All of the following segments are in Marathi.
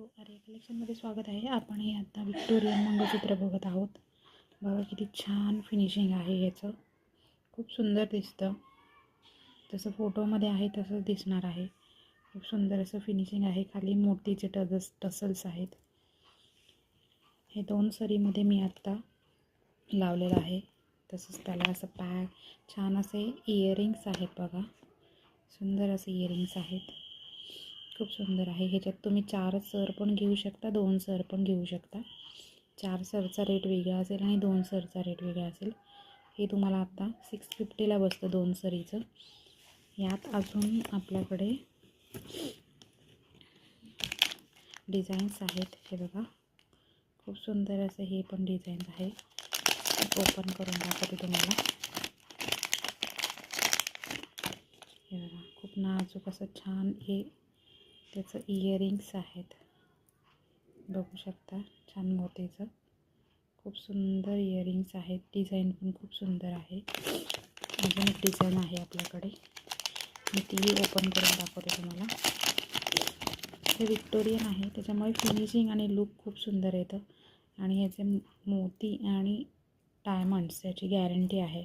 आर्या कलेक्शनमध्ये स्वागत आहे. आपण हे आता विक्टोरियन मंगळसूत्र बघत आहोत. बघा किती छान फिनिशिंग आहे याचं. खूप सुंदर दिसतं. जसं फोटोमध्ये आहे तसंच दिसणार आहे. खूप सुंदर असं फिनिशिंग आहे. खाली मोतीचे टसल्स आहेत. हे 2 सरीमध्ये मी आत्ता लावलेलं आहे. तसंच त्याला असं छान असे इयरिंग्स आहेत बघा. सुंदर असे इयरिंग्स आहेत. खूप सुंदर आहे. ह्याच्यात तुम्ही 4 सर पण घेऊ शकता, 2 सर पण घेऊ शकता. 4 सरचा रेट वेगळा असेल आणि 2 सरचा रेट वेगळा असेल. हे तुम्हाला आता 650ला बसतं 2 सरीचं. यात अजून आपल्याकडे डिझाईन्स आहेत. हे बघा खूप सुंदर असं हे पण डिझाईन आहे. ओपन करून दाखवते तुम्हाला. हे बघा खूप नाजूक असं छान हे त्याचं इयरिंग्स आहेत. बघू शकता छान मोतीचं. खूप सुंदर इयरिंग्स आहेत. डिझाईन पण खूप सुंदर आहे. अजून एक डिझाईन आहे आपल्याकडे. मी तीही ओपन करून दाखवते तुम्हाला. हे विक्टोरियन आहे त्याच्यामुळे फिनिशिंग आणि लुक खूप सुंदर येतं. आणि याचे मोती आणि डायमंड्स याची गॅरंटी आहे.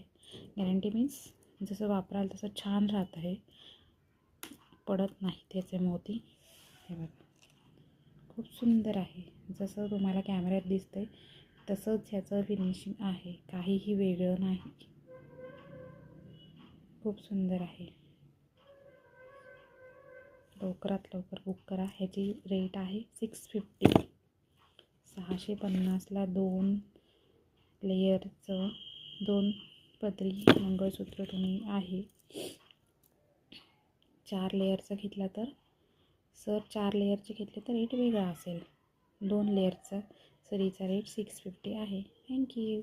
गॅरंटी मीन्स जसं वापराल तसं छान राहत आहे. पडत नाही त्याचे मोती. हे बघा खूप सुंदर आहे. जसं तुम्हाला कॅमेऱ्यात दिसतंय तसंच ह्याचं फिनिशिंग आहे. काहीही वेगळं नाही. खूप सुंदर आहे. लवकरात लवकर बुक करा. ह्याची रेट आहे 650. 650ला 2 लेयरचं 2 पदरी मंगळसूत्र तुम्ही आहे. 4 लेयरचं घेतला तर सर 4 लेयरचे घेतले तर रेट वेगळा असेल. 2 लेयरचा सरीचा रेट 650 आहे. थँक्यू.